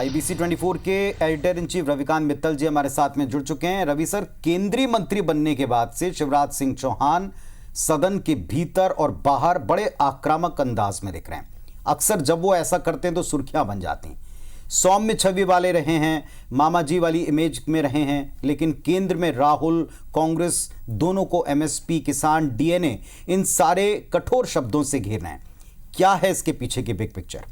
IBC 24 के editor in chief Ravikant Mittal ji हमारे साथ में जुड़ चुके हैं। रवि सर, केंद्रीय मंत्री बनने के बाद से शिवराज सिंह चौहान सदन के भीतर और बाहर बड़े आक्रामक अंदाज में दिख रहे हैं। अक्सर जब वो ऐसा करते हैं तो सुर्खियां बन जाती हैं। सौम्य छवि वाले रहे हैं, मामा जी वाली इमेज में रहे हैं, लेकिन केंद्र में राहुल, कांग्रेस दोनों को एमएसपी, किसान, डीएनए, इन सारे कठोर शब्दों से घेरना है। क्या है इसके पीछे की बिग पिक्चर?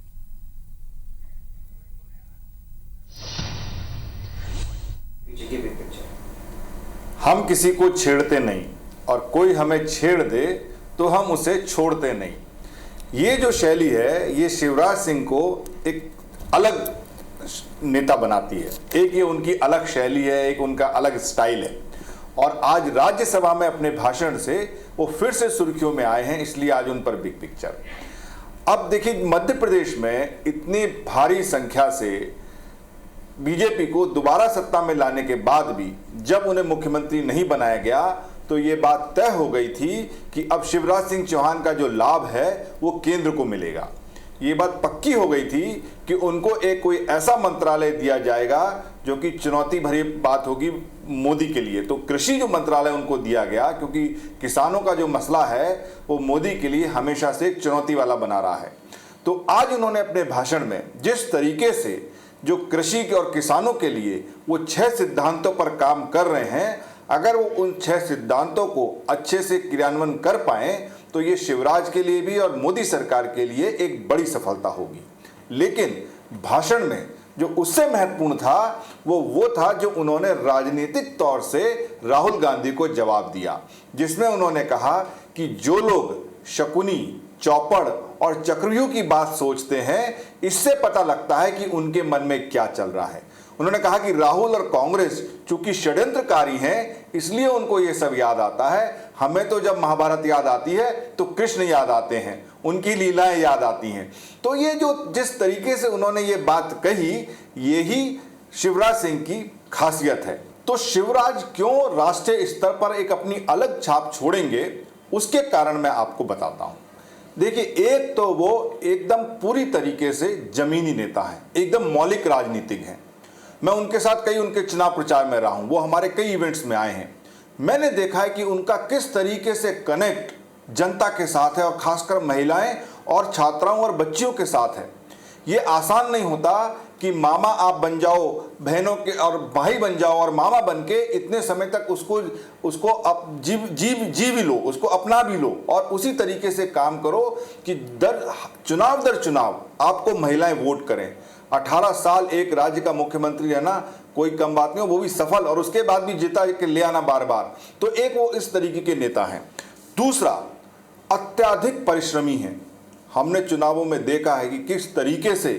हम किसी को छेड़ते नहीं और कोई हमें छेड़ दे तो हम उसे छोड़ते नहीं। ये जो शैली है ये शिवराज सिंह को एक अलग नेता बनाती है। एक ये उनकी अलग शैली है, एक उनका अलग स्टाइल है। और आज राज्यसभा में अपने भाषण से वो फिर से सुर्खियों में आए हैं, इसलिए आज उन पर बिग पिक्चर। अब देखिए, मध्य प्रदेश में इतनी भारी संख्या से बीजेपी को दोबारा सत्ता में लाने के बाद भी जब उन्हें मुख्यमंत्री नहीं बनाया गया तो ये बात तय हो गई थी कि अब शिवराज सिंह चौहान का जो लाभ है वो केंद्र को मिलेगा। ये बात पक्की हो गई थी कि उनको एक कोई ऐसा मंत्रालय दिया जाएगा जो कि चुनौती भरी बात होगी मोदी के लिए। तो कृषि जो मंत्रालय उनको दिया गया, क्योंकि किसानों का जो मसला है वो मोदी के लिए हमेशा से एक चुनौती वाला बना रहा है। तो आज उन्होंने अपने भाषण में जिस तरीके से जो कृषि के और किसानों के लिए वो 6 सिद्धांतों पर काम कर रहे हैं, अगर वो उन 6 सिद्धांतों को अच्छे से क्रियान्वयन कर पाएं तो ये शिवराज के लिए भी और मोदी सरकार के लिए एक बड़ी सफलता होगी। लेकिन भाषण में जो उससे महत्वपूर्ण था वो था जो उन्होंने राजनीतिक तौर से राहुल गांधी को जवाब दिया, जिसमें उन्होंने कहा कि जो लोग शकुनी, चौपड़ और चक्रव्यूह की बात सोचते हैं, इससे पता लगता है कि उनके मन में क्या चल रहा है। उन्होंने कहा कि राहुल और कांग्रेस चूंकि षड्यंत्रकारी हैं, इसलिए उनको ये सब याद आता है। हमें तो जब महाभारत याद आती है तो कृष्ण याद आते हैं, उनकी लीलाएं याद आती हैं। तो ये जो जिस तरीके से उन्होंने ये बात कही, यही शिवराज सिंह की खासियत है। तो शिवराज क्यों राष्ट्रीय स्तर पर एक अपनी अलग छाप छोड़ेंगे, उसके कारण मैं आपको बताता हूं। देखिए, एक तो वो एकदम पूरी तरीके से जमीनी नेता हैं, एकदम मौलिक राजनीतिक हैं। मैं उनके साथ कई उनके चुनाव प्रचार में रहा हूं, वो हमारे कई इवेंट्स में आए हैं। मैंने देखा है कि उनका किस तरीके से कनेक्ट जनता के साथ है और खासकर महिलाएं और छात्राओं और बच्चियों के साथ है। ये आसान नहीं होता कि मामा आप बन जाओ, बहनों के और भाई बन जाओ और मामा बन के इतने समय तक उसको अब जी भी लो, उसको अपना भी लो और उसी तरीके से काम करो कि चुनाव दर चुनाव आपको महिलाएं वोट करें। 18 साल एक राज्य का मुख्यमंत्री रहना कोई कम बात नहीं हो, वो भी सफल, और उसके बाद भी जीता के ले आना बार बार। तो एक वो इस तरीके के नेता हैं। दूसरा, अत्यधिक परिश्रमी हैं। हमने चुनावों में देखा है कि किस तरीके से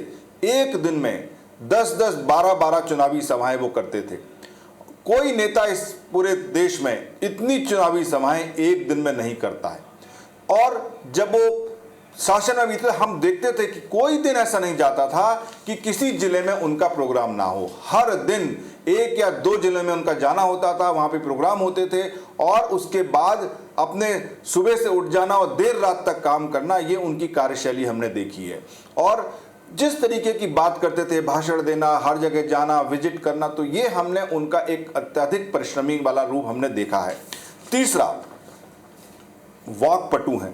एक दिन में 10-10, 12-12 चुनावी सभाएं वो करते थे। कोई नेता इस पूरे देश में इतनी चुनावी सभाएं एक दिन में नहीं करता है। और जब वो शासन में भी थे, हम देखते थे कि कोई दिन ऐसा नहीं जाता था कि किसी जिले में उनका प्रोग्राम ना हो। हर दिन 1 या 2 जिले में उनका जाना होता था, वहां पे प्रोग्राम होते थे और उसके बाद अपने सुबह से उठ जाना और देर रात तक काम करना, ये उनकी कार्यशैली हमने देखी है। और जिस तरीके की बात करते थे, भाषण देना, हर जगह जाना, विजिट करना, तो ये हमने उनका एक अत्यधिक परिश्रमी वाला रूप हमने देखा है। तीसरा, वाक्पटु हैं,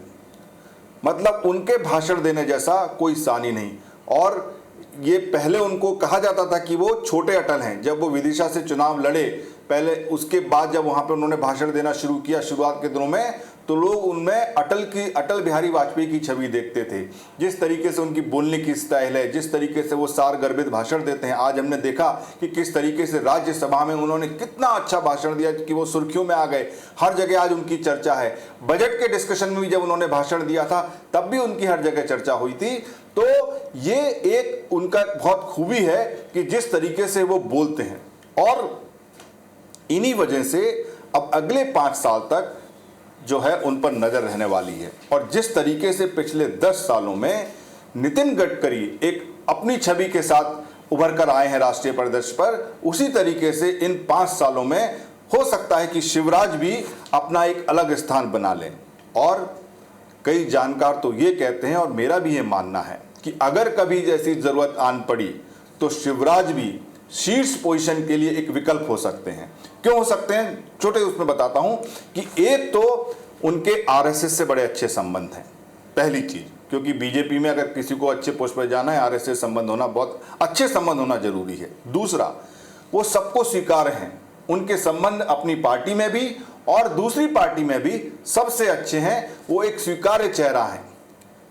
मतलब उनके भाषण देने जैसा कोई सानी नहीं। और ये पहले उनको कहा जाता था कि वो छोटे अटल हैं। जब वो विदिशा से चुनाव लड़े पहले, उसके बाद जब वहां पे उन्होंने भाषण देना शुरू किया शुरुआत के दिनों में, तो लोग उनमें अटल बिहारी वाजपेयी की छवि देखते थे। जिस तरीके से उनकी बोलने की स्टाइल है, जिस तरीके से वो सारगर्भित भाषण देते हैं। आज हमने देखा कि किस तरीके से राज्यसभा में उन्होंने कितना अच्छा भाषण दिया कि वो सुर्खियों में आ गए। हर जगह आज उनकी चर्चा है। बजट के डिस्कशन में भी जब उन्होंने भाषण दिया था तब भी उनकी हर जगह चर्चा हुई थी। तो ये एक उनका बहुत खूबी है कि जिस तरीके से वो बोलते हैं। और इन्हीं वजह से अब अगले 5 साल तक जो है उन पर नजर रहने वाली है। और जिस तरीके से पिछले 10 सालों में नितिन गडकरी एक अपनी छवि के साथ उभर कर आए हैं राष्ट्रीय परिदृश्य पर, उसी तरीके से इन 5 सालों में हो सकता है कि शिवराज भी अपना एक अलग स्थान बना लें। और कई जानकार तो ये कहते हैं, और मेरा भी ये मानना है, कि अगर कभी जैसी जरूरत आन पड़ी तो शिवराज भी शीर्ष पोजीशन के लिए एक विकल्प हो सकते हैं। क्यों हो सकते हैं, छोटे उसमें बताता हूं कि एक तो उनके आरएसएस से बड़े अच्छे संबंध हैं, पहली चीज, क्योंकि बीजेपी में अगर किसी को अच्छे पोस्ट पर जाना है, आरएसएस संबंध होना, बहुत अच्छे संबंध होना जरूरी है। दूसरा, वो सबको स्वीकार हैं, उनके संबंध अपनी पार्टी में भी और दूसरी पार्टी में भी सबसे अच्छे हैं। वो एक स्वीकार्य चेहरा है,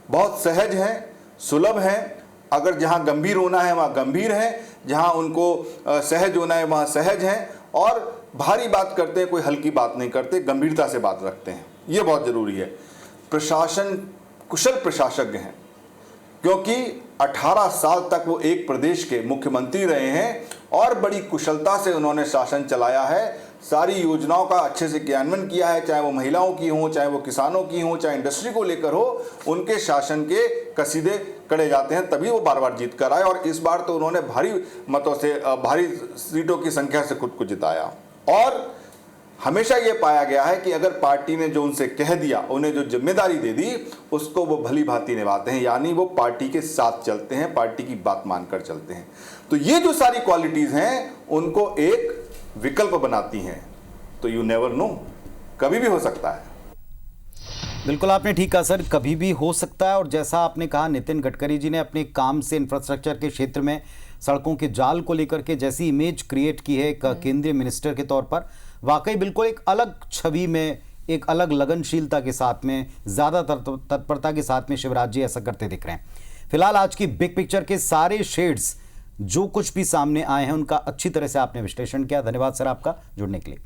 बहुत सहज हैं, सुलभ हैं। अगर जहां गंभीर होना है वहां गंभीर हैं, जहां उनको सहज होना है वहां सहज हैं, और भारी बात करते हैं, कोई हल्की बात नहीं करते, गंभीरता से बात रखते हैं। ये बहुत जरूरी है। प्रशासन, कुशल प्रशासज्ञ हैं, क्योंकि 18 साल तक वो एक प्रदेश के मुख्यमंत्री रहे हैं और बड़ी कुशलता से उन्होंने शासन चलाया है। सारी योजनाओं का अच्छे से क्रियान्वयन किया है, चाहे वो महिलाओं की हो, चाहे वो किसानों की हो, चाहे इंडस्ट्री को लेकर हो। उनके शासन के कसीदे कड़े जाते हैं, तभी वो बार बार जीत कर आए। और इस बार तो उन्होंने भारी मतों से, भारी सीटों की संख्या से खुद को जिताया। और हमेशा ये पाया गया है कि अगर पार्टी ने जो उनसे कह दिया, उन्हें जो जिम्मेदारी दे दी, उसको वो भली भांति निभाते हैं, यानी वो पार्टी के साथ चलते हैं, पार्टी की बात मानकर चलते हैं। तो ये जो सारी क्वालिटीज हैं उनको एक विकल्प बनाती हैं। तो यू नेवर नो, कभी भी हो सकता है। बिल्कुल आपने ठीक कहा सर, कभी भी हो सकता है। और जैसा आपने कहा, नितिन गडकरी जी ने अपने काम से इंफ्रास्ट्रक्चर के क्षेत्र में सड़कों के जाल को लेकर के जैसी इमेज क्रिएट की है एक केंद्रीय मिनिस्टर के तौर पर, वाकई बिल्कुल एक अलग छवि में, एक अलग लगनशीलता के साथ में, ज़्यादा तत्परता के साथ में शिवराज जी ऐसा करते दिख रहे हैं। फिलहाल आज की बिग पिक्चर के सारे शेड्स जो कुछ भी सामने आए हैं उनका अच्छी तरह से आपने विश्लेषण किया। धन्यवाद सर आपका जुड़ने के लिए।